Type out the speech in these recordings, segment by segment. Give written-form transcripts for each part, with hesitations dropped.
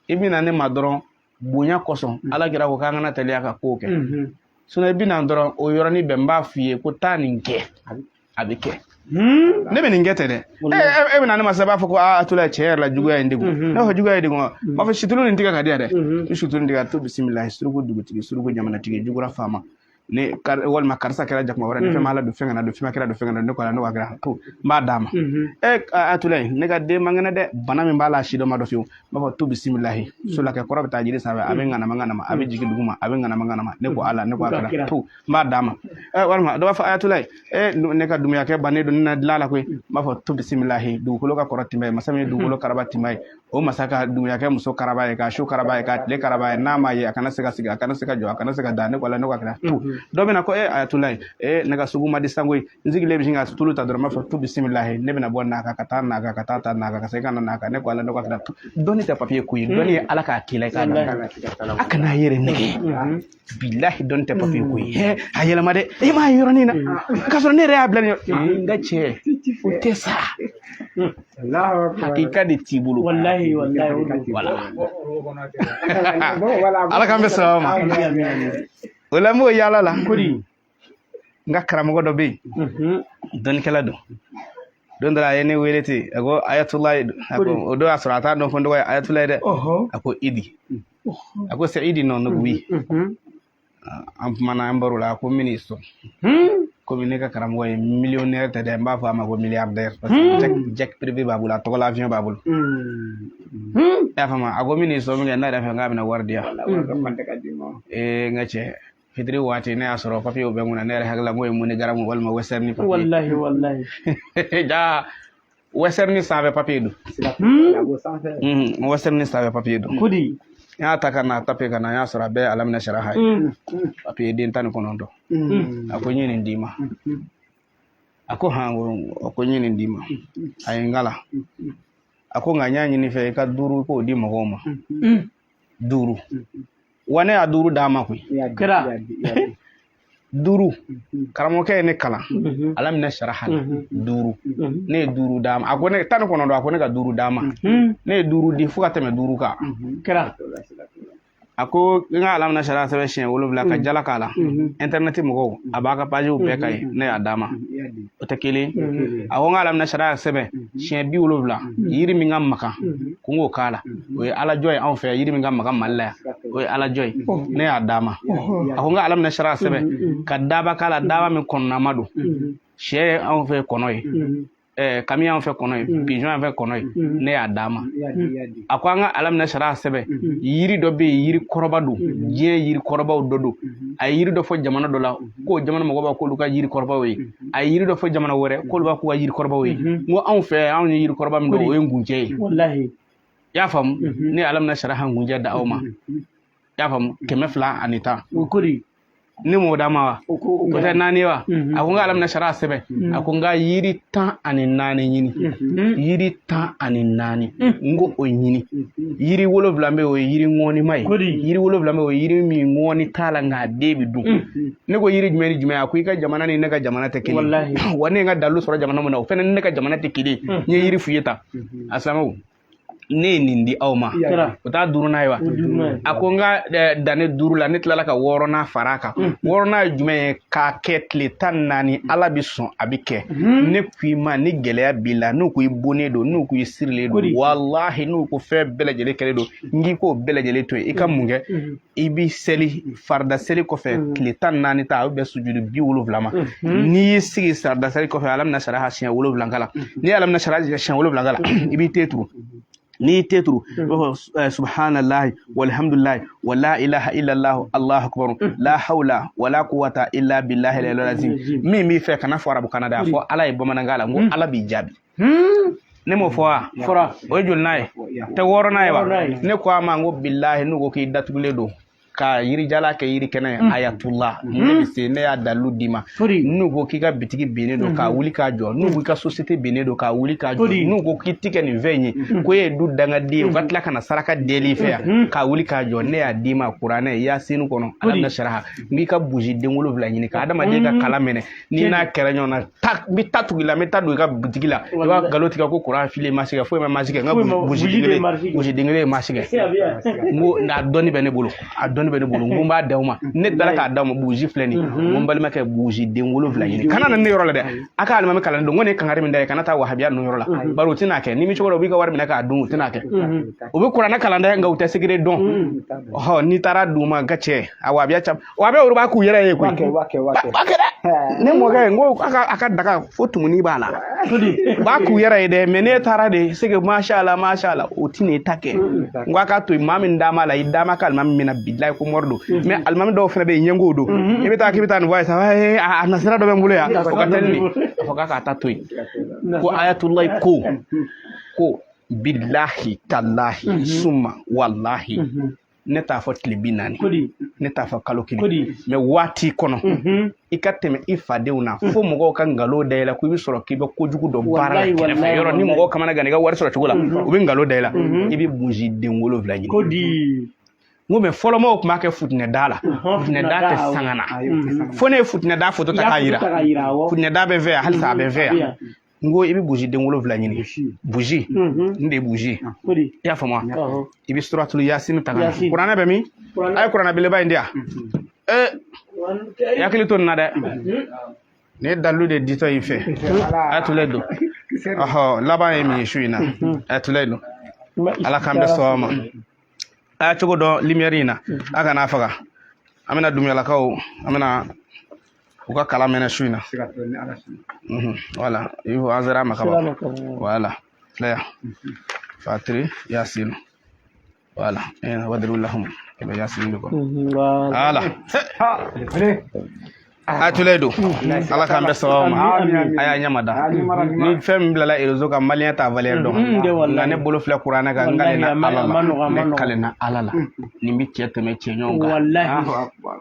ibina ne ma dɔrɔn bonya kɔsɔn ala kira ko k'an kana teliya ka ko kɛ sinon ibina dɔrɔn o yɔrɔnin bɛɛ n b'a f'i ye ko taa nin kɛ a bɛ kɛ ne bɛ nin kɛ tɛ dɛ e bɛna ne ma sisan b'a fɔ ko Atulayi tiɲɛ yɛrɛ la juguya in degun ne b'a fɔ juguya in degun wa n b'a fɔ situlu nin tigɛ ka di yan dɛ ni situlu nin tigɛ to bisimilahi suruku dugutigi suruku jamanatigi jugura faama ne walima karisa kɛra jakuma wɛrɛ ne fɛn ma ala don fɛn kana don fɛn ma kɛra don fɛn kana don ne ko ala ne kɛra to n b'a d'a ma Atulayi ne ka den man kɛnɛ dɛ bana min b'a la si dɔ ma dɔ fiyewu n b'a fɔ to bisimilahi solakɛ kɔrɔ bɛ taa jiri sanfɛ a bɛ ŋanama a bɛ jigin duguma a bɛ ŋanama ne ko ala ne ko a kɛra to n b'a d'a ma walima dɔ b'a fɔ Atulayi ne ka dumuyakɛ bannen don ne na dilan la koyi n b'a fɔ to bisimilahi dugukolo ka kɔrɔ timɛ ye masa min ye dugukolo karaba timɛ ye o masa ka dumuyakɛ muso karaba ye ka su karaba ye ka tile karaba ye n'a ma ye a kana se ka sigi a kana se ka jɔ a kana se ka da ne ko ala ne ko a kɛra to dɔ bɛna ko Atulayi ne ka sugu ma di sango ye n sigilen bɛ sin ka tulu ta dɔrɔn n b'a fɔ to bisimilahi ne bɛna bɔ Naka ka taa Naka ka taa Naka ka segin ka na Naka ne ko ala ne ko a kɛra to dɔnni tɛ papiye ko ye dɔnni ye ala k'a k'i la i k'a dɔn a kana yɛrɛ nɛgɛ bilahi dɔnni tɛ papiye ko ye a yɛlɛma dɛ e m'a ye yɔrɔnin na k'a sɔrɔ ne yɛrɛ y'a bila nin yɔrɔ n ka cɛ o tɛ sa hakika de t'i bolo wallahi ala k'an bɛ sababa ma o la n b'o yaala la n ka karamɔgɔ dɔ bɛ yen dɔnnikɛla don dɔ la a ye ne wele ten a ko Ayatulayi o don y'a sɔrɔ a t'a dɔn ko n tɔgɔ ye Ayatulayi dɛ a ko Idi a ko c'est Idi non ne ko oui an kumana an baro la a ko n bɛ n'i sɔn komi ne ka karamɔgɔ ye millionnaire tɛ dɛ n b'a fɔ a ma ko milliardaire parce que jet privé b'a bolo a tɔgɔ la avion b'a bolo i y'a faamu a ko n bɛ n'i sɔn min kɛ ne yɛrɛ fɛ k'a bɛna wari di yan n ka cɛ fitiri waati ne y'a sɔrɔ papiyew bɛ n kunna ne yɛrɛ hakili la n ko ye MoneyGram walima Western papiye wallahi ja Western sanfɛ papiye don Western sanfɛ papiye don n y'a ta ka na tape ka na n y'a sɔrɔ a bɛɛ alamina saraha ye papiye den 19 a ko n ye nin d'i ma a ko a ko n ye nin d'i ma a ye n kala a ko nka n y'a ɲini fɛ i ka 5 k'o di mɔgɔw ma 5 wa ne y'a 5 d'a ma koyi kira 5 karamɔgɔkɛ ye ne kalan alamina saraha 5 ne ye 5 d'a ma a ko ne 19 a ko ne ka 5 d'a ma ne ye 5 di fo ka tɛmɛ 5 kan kira a ko n ka alamina saraha sɛbɛn siɲɛ 7 ka jala k'a la internet mɔgɔw a b'a ka pagew bɛɛ ka ye ne y'a d'a ma o tɛ kelen a ko n ka alamina saraha sɛbɛn siɲɛ 70 yiri min ka makan ko n k'o k'a la o ye alajɔ ye anw fɛ yiri min ka makan Mali la yan o ye alajɔ ye ne y'a d'a ma a ko n ka alamina saraha sɛbɛn ka daba k'a la daba min kɔnɔnama don sɛ ye anw fɛ kɔnɔ ye kami y'anw fɛ kɔnɔ ye pigeon y'anw fɛ kɔnɔ ye ne y'a d'a ma a ko an ka alamina saraha sɛbɛn yiri dɔ bɛ yen yiri kɔrɔba don diɲɛ yiri kɔrɔbaw dɔ don a ye yiri dɔ fɔ jamana dɔ la k'o jamana mɔgɔw b'a k'olu ka yiri kɔrɔbaw ye a ye yiri dɔ fɔ jamana wɛrɛ k'olu b'a k'u ka yiri kɔrɔbaw ye n ko anw fɛ anw ye yiri kɔrɔba min don o ye ngunjɛ ye i y'a faamu ne ye alamina saraha ngunjɛ da aw ma i y'a faamu 210 ni m'o d'a ma wa o tɛ 4 wa a ko n ka alamina saraha sɛbɛn a ko n ka yiri 14 ɲini yiri 14 n ko o ɲini yiri 7 bɛ o ye yiri ŋɔnima ye yiri 7 bɛ o ye yiri min ŋɔni t'a la nka a den bɛ dun ne ko yiri jumɛn ni jumɛn a ko i ka jamana ni ne ka jamana tɛ kelen wa ne ye n ka dalu sɔrɔ jamana min na o fana ni ne ka jamana tɛ kelen n ye yiri f'i ye tan a silamɛw ne ye nin di aw ma o t'a 5nan ye wa a ko n ka danne 5 la ne tilala ka 6nan far'a kan 6nan ye jumɛn ye k'a kɛ tile 14 ala bɛ sɔn a bɛ kɛ ne ko i ma ni gɛlɛya b'i la n'u ko i bonnen don n'u ko i sirilen don walahi n'u ko fɛn bɛɛ lajɛlen kɛlen don n k'i k'o bɛɛ lajɛlen to yen i ka mun kɛ i bɛ seli farida seli kɔfɛ tile 14 ta a bɛ bɛn sujudu 70 ma n'i y'i sigi farida seli kɔfɛ alamina saraha siɲɛ 7 k'a la n'i ye alamina saraha siɲɛ 7 k'a la i b'i te turu n'i te turu subhanallahi walhamdulillahi wa la ilaha illallah allahu akbar la hawla wala quwwata illa billahi al-aliyyil azim min b'i fɛ kana fɔ arabu kana da fɔ ala ye bamanankan la n ko ala b'i jaabi ne m'o fɔ wa fɔra o ye joli n'a ye tɛ 6nan ye wa ne ko a ma n ko billahi n'u ko k'i datugulen don ka yirijala kɛ yiri kɛnɛ ayatullah ne bɛ se ne y'a dalu d'i ma n'u ko k'i ka bitigi binnen don k'a wuli k'a jɔ n'u ko i ka société binnen don k'a wuli k'a jɔ n'u ko k'i ti kɛ nin fɛn ye ko e ye du dangaden ye u ka tila ka na saraka deli i fɛ yan k'a wuli k'a jɔ ne y'a d'i ma kuranɛ Yasini kɔnɔ Ala saraha n b'i ka bougie den 7 ɲini ka adamaden ka kala minɛ n'i n'a kɛra ɲɔgɔn na n bɛ taa tugu la n bɛ taa don i ka bitigi la i b'a nkalon tigɛ ko kuran fili ma se kɛ foyi ma marché kɛ n ka bougie den 1 ye marché kɛ n ko a dɔnni bɛ ne bolo n ko n b'a d'aw ma ne dala k'a d'aw ma bougie filɛ nin n ko n balimakɛ bougie den 7 ɲini kana na ne yɔrɔ la dɛ a ka alimami kalan don n ko ne ye kangari min da ye kana taa wahabiya ninnu yɔrɔ la bari u tɛna kɛ ni min cogo dɔ u b'i ka wari minɛ k'a dun u tɛna kɛ u bɛ kuranɛ kalan dɛ nka u tɛ secret dɔn n'i taara d'u ma ka cɛ a wahabiya olu b'a k'u yɛrɛ ye koyi b'a kɛ dɛ ne mɔkɛ n ko a ka daga fo tumuni b'a la b'a k'u yɛrɛ ye dɛ mais n'e taara de c'est que mashallah o tɛ n'e ta kɛ n ko a ka to yen maa min d'a ma la i d'a ma ka alimami minɛ bilahi ko mɔri don mais alimami dɔw fana bɛ yen ɲɛngow don i bɛ taa k'i bɛ taa nin fɔ a ye sa a nasira dɔ bɛ n bolo yan o ka teli nin a fɔ k'a ta to yen ko ayatullahi ko billahi tallahi summa wallahi ne t'a fɔ tile 40 ne t'a fɔ kalo 1 mais waati kɔnɔ i ka tɛmɛ i fadenw na fo mɔgɔw ka ngalon da i la ko i bɛ sɔrɔ k'i bɛ kojugu dɔ baara la kɛrɛfɛ yɔrɔ ni mɔgɔw kamana gan i ka wari sɔrɔ cogo la u bɛ ngalon da i la i bɛ bougie den 7 ɲini n ko mais fɔlɔ mɔgɔw tun b'a kɛ futinɛda la futinɛda tɛ sanga na fo ne ye futinɛda photo ta k'a yira futinɛda bɛ n fɛ yan halisa a bɛ n fɛ yan n ko i bɛ bougie den 7 ɲini bougie n de ye bougie i y'a faamu wa i bɛ suratul Yasini ta ka kuranɛ bɛ min a ye kuranɛ belebeleba in di yan i hakili to nin na dɛ ne ye dalu de ditɔ i fɛ a tule don laban ye min ye su in na a tule don Ala k'an bɛ sɔn ma a ye cogo dɔn lumière in na a kana faga an bɛna dumuyalakaw an bɛna u ka kalan mɛnɛ su in na voilà il faut an sera ma kaban voilà filɛ Fatiri Yasini voilà wadribu lahum kɛmɛ Yasini de kɔ voilà a tule don Ala k'an bɛ sɔn ma a y'a ɲɛma da ni fɛn min bilala réseau kan maliyɛn t'a valeur dɔn nka ne bolo filɛ kuranɛ kan n kalena Ala la ne kalena Ala la nin bɛ cɛ tɛmɛ cɛ ɲɔgɔn kan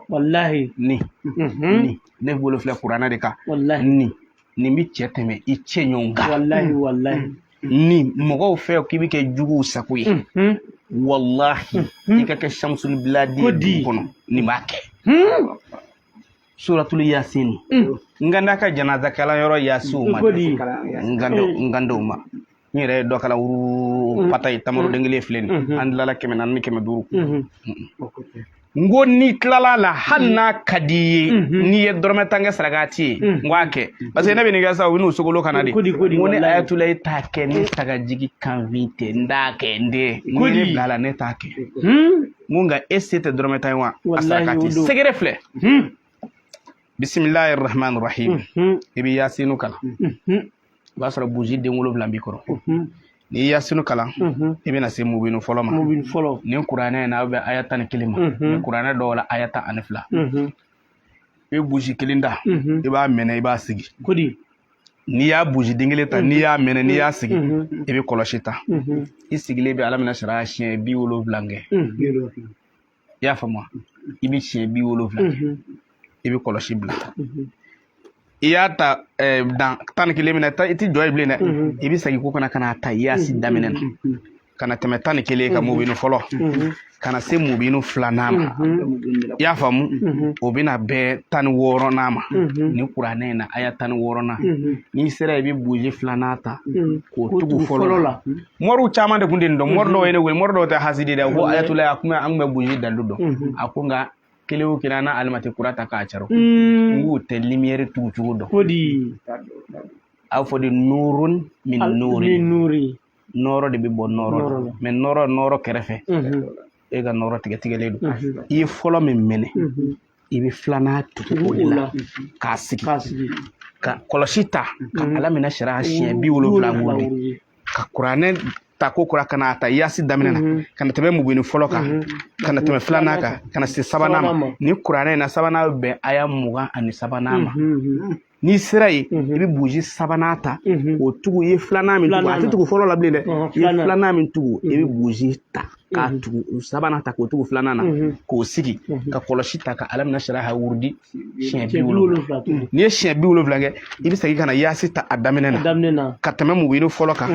wallahi ni ne bolo filɛ kuranɛ de kan nin bɛ cɛ tɛmɛ i cɛ ɲɔgɔn kan wallahi ni mɔgɔw fɛ k'i bɛ kɛ juguw sago ye wallahi i ka kɛ Shamsul Biladi kɔnɔ nin b'a kɛ suratul Yasini nganda ka janaza kala yɔrɔ Yasiw ma ngando ma n yɛrɛ ye dɔ kala wuru patayi tamaro den 1 filɛ nin an dilala 400 ni 500 n ko ni tilala la hali n'a ka di ye n'i ye dɔrɔmɛ 10 kɛ sarakati ye n ko a kɛ parce que ne bɛ nin kɛ sa u bɛ n'u sogolo ka na de n ko ne ayatulayi t'a kɛ ne sagajigi kanfin tɛ n t'a kɛ n den ni ne bila la ne t'a kɛ n ko nka e se tɛ dɔrɔmɛ 10 ye wa a sarakati sɛgɛrɛ filɛ bisimilahi rahman rahim i bɛ Yasini kalan o b'a sɔrɔ bougie den 7 b'i kɔrɔ n'i ye Yasini kalan i bɛna se mubinu fɔlɔ ma ni kuranɛ in na aw bɛ aya 11 ma ni kuranɛ dɔw la aya 12 i bɛ bougie 1 da i b'a minɛ i b'a sigi n'i y'a bougie den 1 ta n'i y'a minɛ n'i y'a sigi i bɛ kɔlɔsi ta i sigilen bɛ Ala minɛ sara siɲɛ 70 kɛ i y'a faamu i bɛ siɲɛ 70 i bɛ kɔlɔsi bila i y'a ta dan 11 minɛ i tɛ jɔ ye bilen dɛ i bɛ segin ko kana ta Yasi daminɛ na kana tɛmɛ 11 ka mubinu fɔlɔ kana se mubinu 2nan ma i y'a faamu o bɛna bɛɛ 16nan ma ni kuranɛ in na aya 16nan n'i sera i bɛ bougie 2nan ta k'o tugu fɔlɔ la mɔriw caman de tun tɛ nin dɔn mɔri dɔw ye ne wele mɔri dɔw tɛ hasidi dɛ ko ayatulayi a kun bɛ an kun bɛ bougie dalu dɔn a ko nka kelen o kelen na alimati kura ta k'a caro n k'u tɛ lumière tugu cogo dɔn a fɔ de nurun min nuri nɔrɔ de bɛ bɔ nɔrɔ mais nɔrɔ kɛrɛfɛ e ka nɔrɔ tigɛlen don i ye fɔlɔ min minɛ i bɛ 2nan tugu o de la k'a sigi ka kɔlɔsi ta ka Ala minɛ sariya siɲɛ 70 wuli ka kuranɛ ta ko kura kana ta Yasi daminɛ na kana tɛmɛ mubinu fɔlɔ kan kana tɛmɛ 2nan kan kana se 3nan ma ni kuranɛ in na 3nan bɛ aya 23nan ma n'i sera yen i bɛ burusi sabanan ta k'o tugu i ye filanan min tugu a tɛ tugu fɔlɔ la bilen dɛ i ye filanan min tugu i bɛ burusi ta k'a tugu sabanan ta k'o tugu filanan na k'o sigi ka kɔlɔsi ta ka alamina sariya wurudi siɲɛ 70 n'i ye siɲɛ 70 kɛ i bɛ segin ka na yaasi ta a daminɛ na ka tɛmɛ mubinu fɔlɔ kan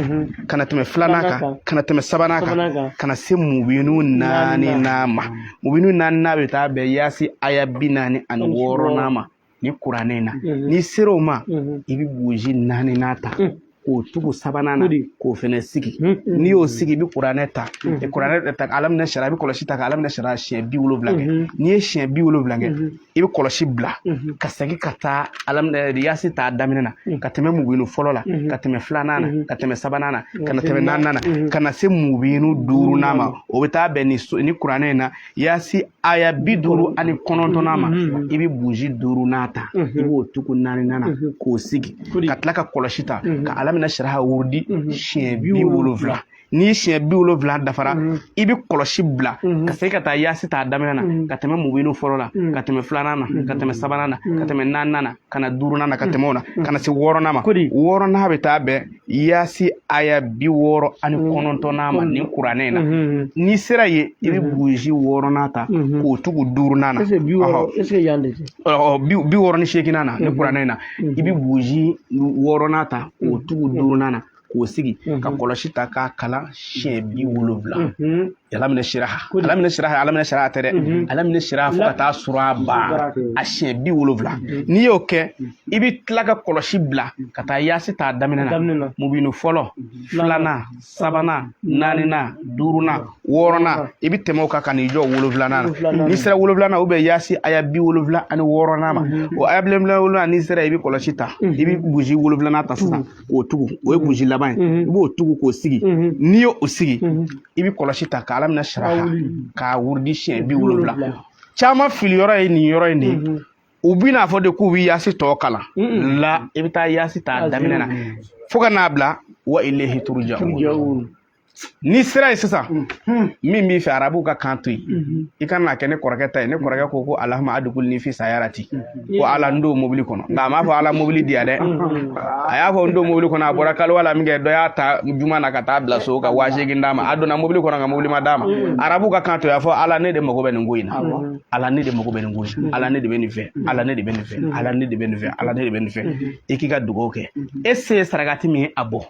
ka na tɛmɛ filanan kan ka na tɛmɛ sabanan kan ka na se mubinu 4 ma mubinu 4 bɛ taa bɛn yaasi aya 46 ma ni kuranɛ na n'i sera o ma i bɛ burusi 4 ta k'o tugu sabanan na k'o fɛnɛ sigi n'i y'o sigi i bɛ kuranɛ ta kuranɛ ta alamina sariya i bɛ kɔlɔsi ta ka alamina sariya siɲɛ 70 kɛ n'i ye siɲɛ 70 kɛ i bɛ kɔlɔsi bila ka segin ka taa alamina yaasi ta daminɛ na ka tɛmɛ mubinu fɔlɔ la ka tɛmɛ filanan na ka tɛmɛ sabanan na ka na tɛmɛ 4nan na ka na se mubinu 5nan ma o bɛ taa bɛn ni kuranɛ in na yaasi aya 59 ma i bɛ burusi 5nan ta i b'o tugu 4nan na k'o sigi ka tila ka kɔlɔsi ta ka alamina sariya wurudi siɲɛ 70 n'i siɲɛ 70 dafara i bɛ kɔlɔsi bila ka segin ka taa yaasi ta daminɛ na ka tɛmɛ mubinu fɔlɔ la ka tɛmɛ filanan na ka tɛmɛ sabanan na ka tɛmɛ 4nan na ka na 5nan na ka tɛmɛ o na ka na se 6nan ma 6nan bɛ taa bɛn yaasi aya 69 ma ni kuranɛ in na n'i sera yen i bɛ burusi 6nan ta k'o tugu 5nan na 68nan na ni kuranɛ in na i bɛ burusi 6nan ta k'o tugu 5nan na k'o sigi ka kɔlɔsi ta k'a kalan siɲɛ 70 alamina siraha tɛ dɛ alamina siraha fo ka taa sɔrɔ a ban a siɲɛ 70 n'i y'o kɛ i bɛ tila ka kɔlɔsi bila ka taa yaasi ta daminɛ na mubinu fɔlɔ filanan sabanan 4nan 5nan 6nan i bɛ tɛmɛ o kan ka n'i jɔ 7nan na n'i sera 7nan na ou bien yaasi aya 76nan ma o aya 76 n'i sera i bɛ kɔlɔsi ta i bɛ burusi 7nan ta sisan k'o tugu o ye burusi laban ye i b'o tugu k'o sigi n'i y'o sigi i bɛ kɔlɔsi ta ka alamina sariya k'a wurudi siɲɛ 70 caman fili yɔrɔ ye nin yɔrɔ in de ye u bɛ n'a fɔ de k'u bɛ yaasi tɔ kalan la i bɛ taa yaasi ta daminɛ na fo ka n'a bila wa ilayhi turja'un n'i sera yen sisan min b'i fɛ arabuw ka kan to yen i ka n'a kɛ ne kɔrɔkɛ ta ye ne kɔrɔkɛ ko alahuma adkhilni fi sayarati ko ala n don mobili kɔnɔ nka a m'a fɔ ala mobili di yan dɛ a y'a fɔ n don mobili kɔnɔ a bɔra kaliwa min kɛ dɔ y'a ta juma na ka taa bila so ka 8000 d'a ma a donna mobili kɔnɔ ka mobili ma d'a ma arabuw ka kan to y'a fɔ ala ne de mago bɛ nin ko in na ala ne de mago bɛ nin ko in na ala ne de bɛ nin fɛ ala ne de bɛ nin fɛ ala ne de bɛ nin fɛ ala ne de bɛ nin fɛ i k'i ka dugawu kɛ e se ye sarakati min ye a bɔ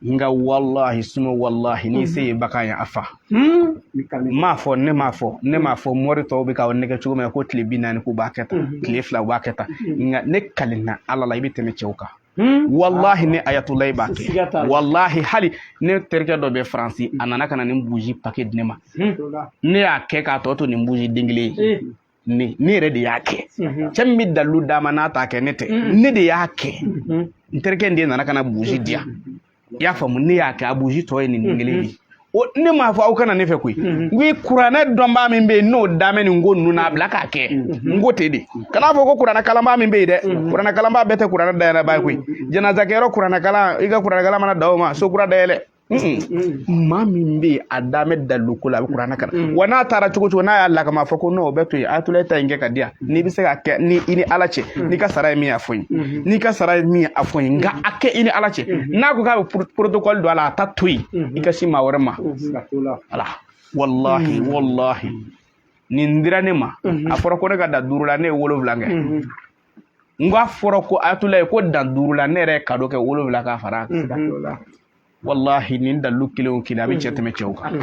nka wallahi suma wallahi n'i se ye bakan ye a fa m'a fɔ ne m'a fɔ mori tɔw bɛ ka nɛgɛ cogo min na ko tile 40 k'u b'a kɛ tan tile 2 u b'a kɛ tan nka ne kalina ala la i bɛ tɛmɛ cɛw kan wallahi ne ayatulayi b'a kɛ wallahi hali ne terikɛ dɔ bɛ faransi a nana ka na nin burusi paquet di ne ma ne y'a kɛ k'a tɔ to nin burusi den kelen ye ne yɛrɛ de y'a kɛ cɛ min bɛ dalilu d'a ma n'a t'a kɛ ne tɛ ne de y'a kɛ n terikɛ in de nana ka na burusi di yan i y'a faamu ne y'a kɛ a burusi tɔ ye nin den kelen ye ne m'a fɔ aw kana ne fɛ koyi n ko kuranɛ dɔnbaa min bɛ yen n'o damɛ nin ko ninnu n'a bila k'a kɛ n ko ten de kan'a fɔ ko kuranɛ kalanbaa min bɛ yen dɛ kuranɛ kalanbaa bɛɛ tɛ kuranɛ dayɛlɛbaa ye koyi janazakɛyɔrɔ kuranɛ kalan i ka kuranɛ kalan mana da o ma so kura dayɛlɛ maa min bɛ yen a damɛ dalilu ko la a bɛ kuranɛ kalan wa n'a taara cogo cogo n'a y'a lakama fɔ ko n'o bɛ to yen ayatulayi ta in kɛ ka di yan n'i bɛ se ka kɛ ni i ni ala cɛ n'i ka sara ye min a fɔ n ye n'i ka sara ye min a fɔ n ye nka a kɛ i ni ala cɛ n'a ko k'a bɛ protocole don a la a ta to yen i ka si maa wɛrɛ ma ala wallahi nin dira ne ma a fɔra ko ne ka da 5 la ne ye 7 kɛ n ko a fɔra ko ayatulayi ko dan 5 la ne yɛrɛ ye cadeau kɛ 7 k'a fara wallahi nin dalilu kelen o kelen a bɛ cɛ tɛmɛ cɛw kan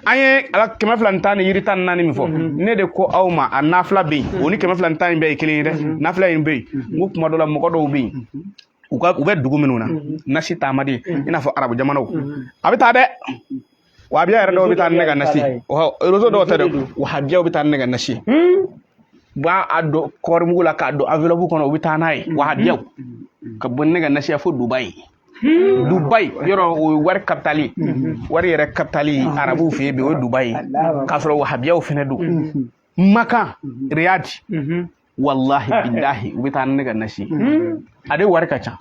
an ye ala 210 ni yiri 14 min fɔ ne de ko aw ma a nafila bɛ yen o ni 210 in bɛɛ ye kelen ye dɛ nafila in bɛ yen n ko tuma dɔ la mɔgɔ dɔw bɛ yen u bɛ dugu minnu na nasi taamaden i n'a fɔ arabu jamanaw a bɛ taa dɛ wahabiya yɛrɛ dɔw bɛ taa ne ka nasi réseau dɔw tɛ dɛ wahabiyaw bɛ taa ne ka nasi b'a a don kɔɔri mugu la k'a don enveloppe kɔnɔ u bɛ taa n'a ye wahabiyaw ka bɔ ne ka nasi fo Dubayi yɔrɔ o ye wari kapitali wari yɛrɛ kapitali arabuw fɛ yen bi o ye Dubayi k'a sɔrɔ wahabiyaw fɛnɛ don Makan Riyad wallahi billahi u bɛ taa ne ka nasi a de wari ka ca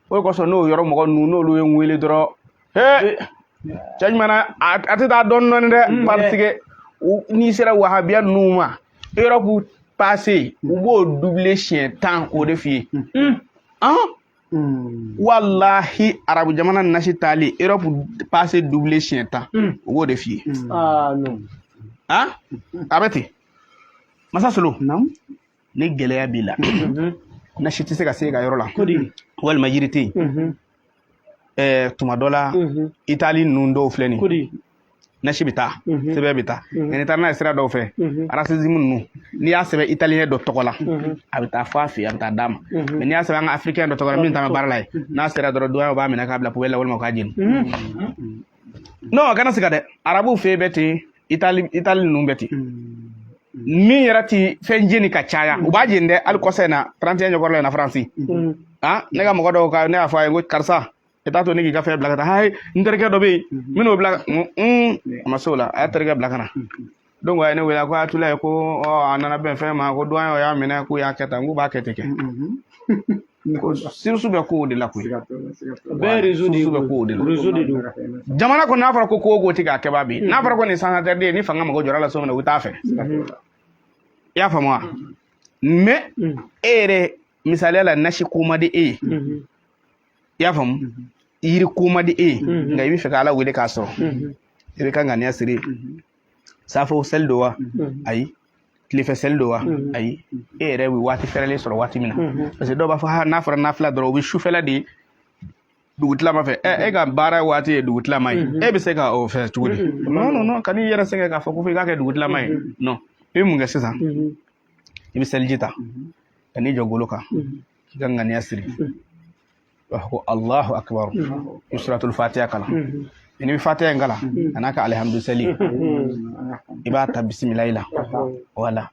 o kosɔn n'o yɔrɔ mɔgɔ ninnu n'olu ye n wele dɔrɔn cɛ ɲuman a tɛ taa dɔɔnin dɔɔnin dɛ parce que n'i sera wahabiya ninnu ma Europe passé u b'o doubler siɲɛ 10 o de f'i ye wallahi arabu jamana nasi tali Europe passé doubler siɲɛ 10 u b'o de f'i ye non a bɛ ten masa Solo ni gɛlɛya b'i la nasi tɛ se ka se ka yɔrɔ la walima yiri tɛ yen tuma dɔ la Italie ninnu dɔw filɛ nin ye nasi bɛ taa sɛbɛn bɛ taa nka n'i taara n'a ye sira dɔw fɛ racisme ninnu n'i y'a sɛbɛn italien dɔ tɔgɔ la a bɛ taa fɔ a fɛ yen a bɛ taa d'a ma mais n'i y'a sɛbɛn an ka africain dɔ tɔgɔ la min t'an ka baara la ye n'a sera dɔrɔn doyen b'a minɛ k'a bila poubelle la walima k'a jeni non kana siga dɛ arabuw fɛ yen bɛ ten Italie ninnu bɛ ten min yɛrɛ ti fɛn jeni ka caya u b'a jeni dɛ hali kɔsa in na 31 ɲɛkɔrɔ la in na Faransi ne ka mɔgɔ dɔw ka ne y'a fɔ a ye ko karisa i t'a to ne k'i ka fɛn bila ka taa hayi n terikɛ dɔ bɛ yen min n'o bila a ma se o la a y'a terikɛ bila ka na donc a ye ne wele a ko a tula ye ko a nana bɛn fɛn ma ko doyen y'a minɛ k'u y'a kɛ tan k'u b'a kɛ ten kɛ ko sirisu bɛ kow de la koyi bɛɛ réseau de bɛ kow de la réseau de don jamana kɔnɔ n'a fɔra ko ko tɛ k'a kɛbaa bi n'a fɔra ko nin sanitaire de ye ni fanga mago jɔra la so min na u t'a fɛ i y'a faamu wa mais e yɛrɛ misaliya la nasi ko ma di e ye i y'a faamu yiri ko ma di e ye nka i bɛ fɛ k'Ala wele k'a sɔrɔ i bɛ ka ŋaniya siri safo seli don wa ayi tilefɛ seli don wa ayi e yɛrɛ bɛ waati fɛrɛlen sɔrɔ waati min na parce que dɔw b'a fɔ n'a fɔra nafila dɔrɔn u bɛ sufɛla de dugutilama fɛ e ka baara waati ye dugutilama ye e bɛ se ka o fɛ cogo di non ka n'i yɛrɛ sɛgɛn k'a fɔ ko f'i k'a kɛ dugutilama ye non i bɛ mun kɛ sisan i bɛ seliji ta ka n'i jɔ golo kan k'i ka ŋaniya siri ko Allahu akbar i suratul fatiha kalan n'i bɛ fatiha in kalan a n'a ka alhamdusali i b'a ta bisimilayi la wala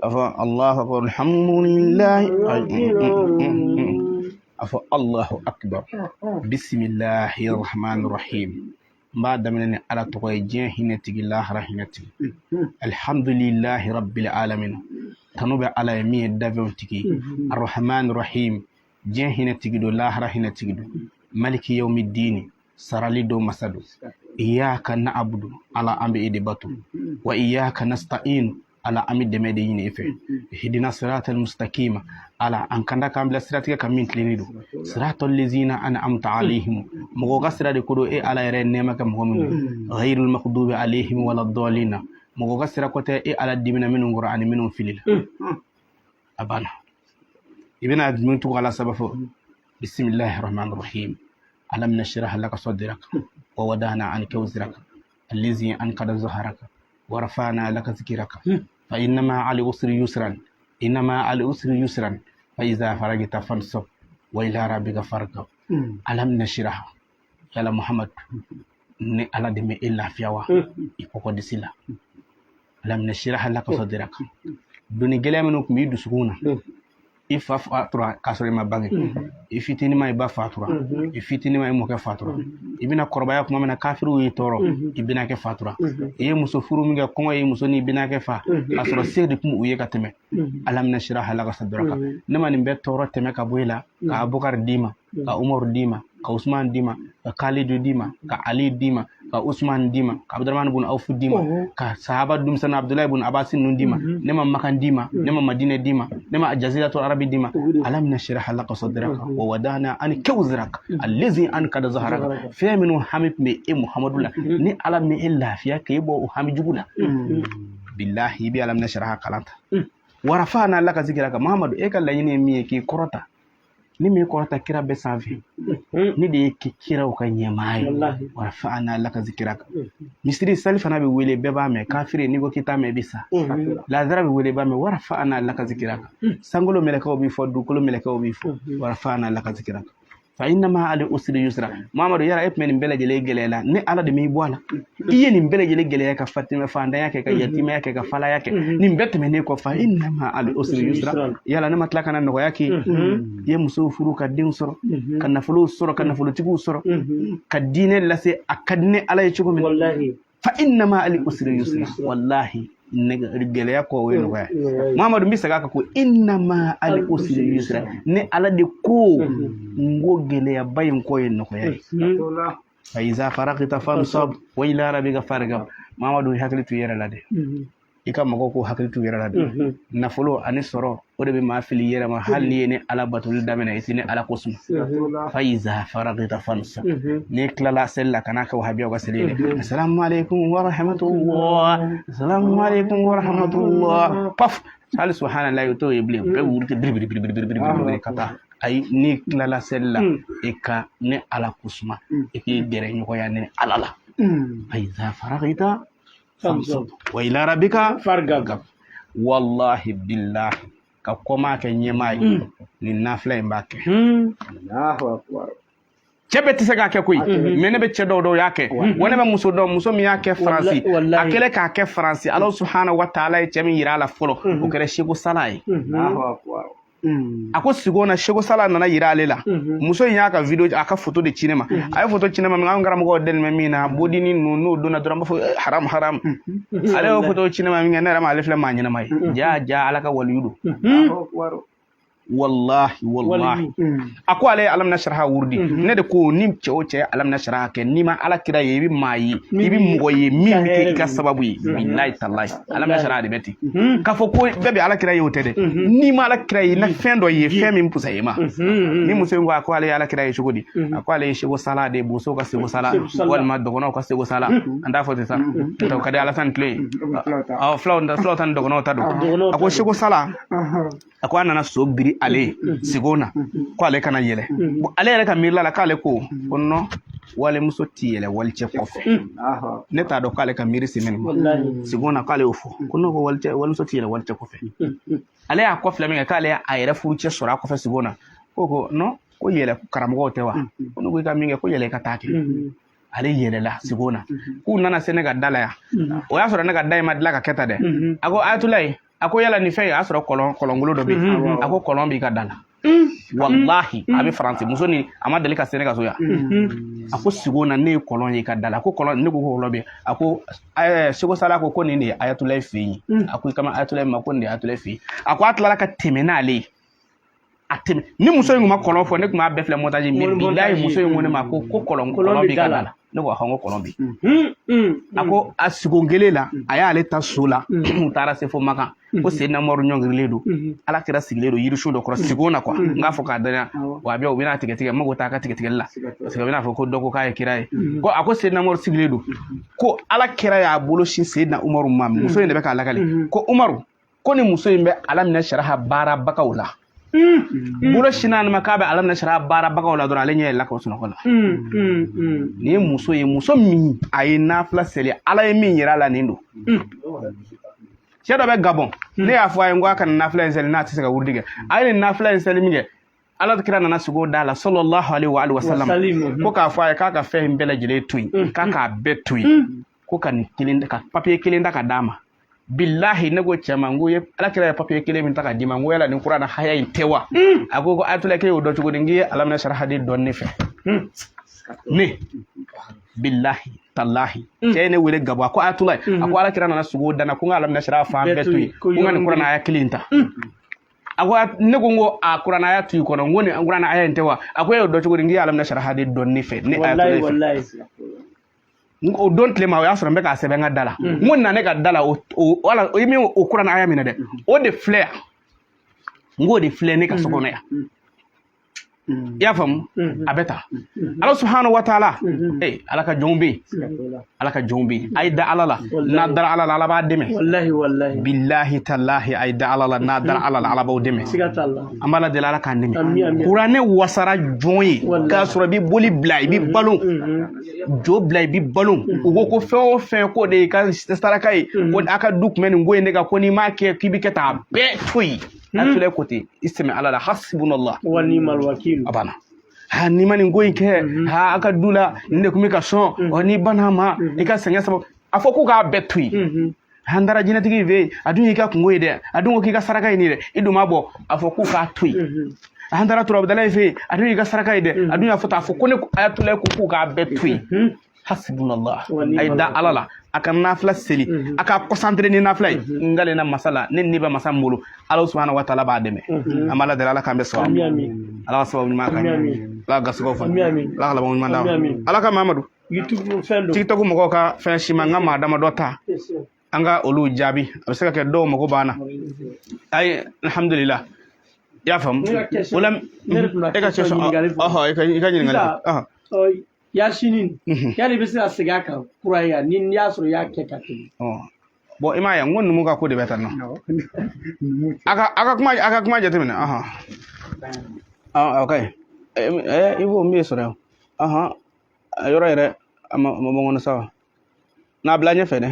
a fɔ Allahu akbar alhamdulilayi a fɔ Allahu akbar bisimilahi rahmani rahim n b'a daminɛ ni Ala tɔgɔ ye diɲɛ hinɛtigi lahara hinɛtigi alhamdulilahi rabbil alamin tanu bɛ Ala ye min ye dafɛnw tigi arrahmani rahim diɲɛ hinɛtigi don lahara hinɛtigi don maliki yawmiddin sarali don masa don iyyaka na'budu Ala an bɛ e de bato wa iyyaka nasta'in Ala an bɛ dɛmɛ de ɲini e fɛ ihdina siratal mustaqima Ala an kanda k'an bila siratigɛ kan min tilenni don siratal lezina an'amta alaihim mɔgɔ ka sira de ko don e Ala yɛrɛ nɛɛma kɛ mɔgɔ minnu ghayril maghdubi alaihim waladdallina mɔgɔ ka sira ko tɛ e Ala dimina minnu kɔrɔ ani minnu filila a banna i bɛna min tugu Ala saba fɔ bismillahir rahmanir rahim alam nashrah laka sadrak wa wada'na anka wizrak allazi anqadha zahraka wa rafa'na laka zikraka fa inna ma'al usri yusran inna ma'al usri yusran fa idha faragta fansab wa ila rabbika farghab alam nashrah yala Muhammad ni Ala de me lafiya wa i kɔkɔ disi la alam nashrah laka sadrak doni gɛlɛya minnu tun b'i dusukun na i fa fatura k'a sɔrɔ i ma bange i fitinin ma i ba fatura i fitinin ma i mɔkɛ fatura i bɛna kɔrɔbaya kuma min na kafiriw y'i tɔɔrɔ i bɛna kɛ fatura i ye muso furu min kɛ kɔngɔ ye muso ni bɛna kɛ fa k'a sɔrɔ se de tun u ye ka tɛmɛ alam nashrah laka sadrak ne ma nin bɛɛ tɔɔrɔ tɛmɛ ka bɔ i la ka Abubakar d'i ma ka Umaru d'i ma ka Usman d'i ma ka Khalidu d'i ma ka Ali d'i ma ka Usman d'i ma ka Abdurrahman ibn Auf d'i ma ka sahaba dumsana Abdullah ibn Abbas nun d'i ma ne ma Makan d'i ma ne ma Madina d'i ma ne ma Jaziratul Arabi d'i ma alam nashrah laka sadraka wa wada'na anka wizrak allazi anqadha zahraka fɛn minnu hami tun bɛ e Muhamadu la ni Ala min e lafiya k'e bɔ o hami jugu la billahi i bɛ alam nashrah kalan ta wa rafa'na laka zikraka Muhamadu e ka laɲini ye min ye k'i kɔrɔta ni min kɔrɔta kira bɛɛ sanfɛ ni de ye kiraw ka ɲɛmaa ye wa rafa'na laka zikraka misiri sali fana bɛ wele bɛɛ b'a mɛn kafiri n'i ko k'i t'a mɛn i bɛ sa lazara bɛ wele b'a mɛn wa rafa'na laka zikraka sankolo mɛlɛkɛw b'i fɔ dugukolo mɛlɛkɛw b'i fɔ wa rafa'na laka zikraka fa inna ma'al usri yusra Muhamadu yara e tun bɛ nin bɛɛ lajɛlen gɛlɛya la ni Ala de m'i bɔ a la i ye nin bɛɛ lajɛlen gɛlɛya ka fandanya kɛ ka yatimaya kɛ ka falaya kɛ nin bɛɛ tɛmɛnen kɔ fa inna ma'al usri yusra yala ne ma tila ka na nɔgɔya k'i ye musow furu ka denw sɔrɔ ka nafolow sɔrɔ ka nafolotigiw sɔrɔ ka diinɛ lase a ka di ne Ala ye cogo min fa inna ma'al usri yusra wallahi gɛlɛya kɔ o ye nɔgɔya Muhamadu n bɛ segin a kan ko inna ma'al usri yusra ni Ala de ko n ko gɛlɛyaba in kɔ ye nɔgɔya ye fa iza faragta fansab wa ila rabbika farghab Muhamadu i hakili to i yɛrɛ la dɛ i ka mɔgɔw ko hakili t'u yɛrɛ la de nafolo ani sɔrɔ o de bɛ maa fili yɛrɛ ma hali ni ye ni ala batoli daminɛ i ti ni ala ko suma fa iza faragita fansa ni tilala seli la kana kɛ wahabiyaw ka seli ye dɛ assalamu alaikum wa rahmatullah assalamu alaikum wa rahmatullah paf hali subhanallahi to ye bilen bɛɛ wurute biribiri ka taa ayi ni tilala seli la i ka ni ala ko suma i k'i gɛrɛ ɲɔgɔnya ni ala la fa iza faragita fansa wa ila rabbika fargab wallahi billahi ka koma kɛ ɲɛmaa ye nin nafila in b'a kɛ cɛ bɛɛ tɛ se k'a kɛ koyi mais ne bɛ cɛ dɔw y'a kɛ wa ne bɛ muso dɔw muso min y'a kɛ faransi a kɛlen k'a kɛ faransi ala subhanahu wa taala ye cɛ min yira a la fɔlɔ o kɛra Seko Sala ye a ko sigo na Seko Sala nana yira ale la muso in y'a ka video a ka photo de ci ne ma a ye photo ci ne ma an karamɔgɔw dɛmɛ min na bodini n'o donna dɔrɔn n b'a fɔ haram ale y'o photo ci ne ma min kɛ ne yɛrɛ ma ale filɛ maa ɲɛnama ye ja ala ka waliyu don wallahi a ko ale ye alam nashrah wurdi ne de ko ni cɛ o cɛ alam nashrah kɛ ni ma ala kira ye i bɛ maa ye i bɛ mɔgɔ ye min bɛ kɛ i ka sababu ye billahi tallahi alam nashrah de bɛ ten k'a fɔ ko bɛɛ bɛ ala kira ye o tɛ dɛ ni ma ala kira ye na fɛn dɔ ye fɛn min pusa ye ma ni muso in ko a ko ale ye ala kira ye cogo di a ko ale ye Seko Sala de boso ka Seko Sala walima dɔgɔnɔw ka Seko Sala an t'a fɔ ten sa o ka di Alasan tile fulaw ta ni dɔgɔnɔw ta don a ko Seko Sala a ko a nana so biri ale sigo na ko ale kana yɛlɛ ale yɛrɛ ka miirila la k'ale ko non wale muso ti yɛlɛ walicɛ kɔfɛ ne t'a dɔn k'ale ka miiri sɛmɛni sigo na k'ale y'o fɔ ko n'o ko walimuso ti yɛlɛ walicɛ kɔfɛ ale y'a kɔfilɛ min kɛ k'ale y'a yɛrɛ furucɛ sɔrɔ a kɔfɛ sigo na ko non ko yɛlɛ karamɔgɔw tɛ wa ko n'u ko i ka min kɛ ko yɛlɛ i ka taa kɛ ale yɛlɛla sigo na k'u nana se ne ka da la yan o y'a sɔrɔ ne ka da in ma dilan ka kɛ ta dɛ a ko ayatulayi a ko yala nin fɛn ye a y'a sɔrɔ kɔlɔngolo dɔ bɛ yen a ko kɔlɔn b'i ka da la wallahi a bɛ faransi muso ni a ma deli ka se ne ka so yan a ko sigo na ne ye kɔlɔn ye i ka da la a ko kɔlɔn ne ko kɔlɔn bɛ yen a ko Seko Sala ko nin de ye ayatulayi fɛ yen a ko i kama ayatulayi ma ko nin de ye ayatulayi fɛ yen a ko a tilala ka tɛmɛ n'ale ye a tɛmɛ ni muso in tun ma kɔlɔn fɔ ne tun b'a bɛɛ filɛ montage mais bilahi muso in ko ne ma ko kɔlɔn b'i ka da la ne ko ko kɔlɔn bi a ko a sigo kelen la a y'ale ta so la u taara se fo Makan ko Seydina Umaru ɲɔngirilen don ala kira sigilen don yirisu dɔ kɔrɔ sigo na quoi n k'a fɔ k'a dɔnya wa bɛ u bɛna tigɛ mago t'a ka tigɛli la parce que u bɛna fɔ ko dɔ ko k'a ye kira ye ko a ko Seydina Umaru sigilen don ko ala kira y'a bolo sin Seydina Umaru ma muso in de bɛ k'a lakale ko Umaru ko ni muso in bɛ ala minɛ sariya baarabagaw la bolo sinna ma k'a bɛ ala minɛ sariya baarabagaw la dɔrɔn ale ɲɛ yɛlɛla k'o sunɔgɔ la nin ye muso ye muso min a ye nafila seli ala ye min yira a la nin don cɛ dɔ bɛ Gabon ne y'a fɔ a ye n ko a kana nafila in seli n'a tɛ se ka wurudi kɛ a ye nin nafila in seli min kɛ ala kira nana sigo da la sallallahu alaihi wa sallam ko k'a fɔ a ye k'a ka fɛn in bɛɛ lajɛlen to yen k'a k'a bɛɛ to yen ko ka nin kelen ka papiye kelen da ka d'a ma billahi ne ko cɛ ma n ko ala kira ye papiye kelen min ta ka d'i ma n ko yala nin kuranna haya in tɛ wa a ko ayatollah k'e y'o dɔn cogo di n k'i ye ala minɛ sariya de dɔn ne fɛ ne billahi tallahi cɛ ye ne wele Gabon a ko ayatollah a ko ala kira nana sigo da na ko n ka ala minɛ sariya fan bɛɛ to yen ko n ka nin kuranna haya kelen ta a ko ne ko n ko a kuranna haya to yen kɔnɔ n ko nin kuranna haya in tɛ wa a ko e y'o dɔn cogo di n k'i ye ala minɛ sariya de dɔn ne fɛ ne ayatollah fɛ o don tilema o y'a sɔrɔ n bɛ k'a sɛbɛn n ka da la n ko na ne ka da la wala o ye min o kuranna haya minɛ dɛ o de filɛ yan n k'o de filɛ ne ka so kɔnɔ yan i y'a faamu a bɛ ta ala subhanahu wa taala ala ka jɔnw bɛ yen ala ka jɔnw bɛ yen a ye da ala la n'a dara ala la ala b'a dɛmɛ billahi tallahi a ye da ala la n'a dara ala la ala b'aw dɛmɛ an b'a la deli ala k'an dɛmɛ kuranɛ wasara jɔn ye k'a sɔrɔ i bɛ boli bila i bɛ balo jo bila i bɛ balo u ko ko fɛn o fɛn ko de ye ka saraka ye ko a ka du tun bɛ nin ko in de kan ko n'i m'a kɛ k'i bɛ kɛ ta bɛɛ to yen atule kote istami ala la hasbunallah wa ni'mal wakil abana ha ni mani ngoyin ke ha aka dula ne kuma ka son ni bana ma e ka sanya sababu afoko ka betui handara jinatigi ve adun ka kungo ide adun ko ka saraka ni de iduma bo afoko ka tui handara turo badala fe adun ka saraka ide adun afota afoko ne ayatule ko ka betui hasbunallah aida alala aka nafla seli aka concentré ni nafla ngale na masala ne niba masambulu Allah subhanahu wa ta'ala ba deme amala dalala kambe so Allah sababu ma kan la gasgo fa la la manda Allah ka Mamadou YouTube fendo TikTok mo ko ka fa shima ngama dama dota an ka olu jaabi a bɛ se ka kɛ dɔw mago banna ayi alhamdulillah i y'a faamu o la e ka question i ka ɲininkali Yasinin yali bɛ se ka segin a kan kura ye ni y'a sɔrɔ i y'a kɛ ka tɛmɛ bon i m'a ye n ko numu ka ko de bɛ tan nɔ a ka kuma jateminɛ ok i b'o min sɔrɔ yan a yɔrɔ yɛrɛ a ma bɔ n kɔnɔ sa wa n'a bila ɲɛfɛ dɛ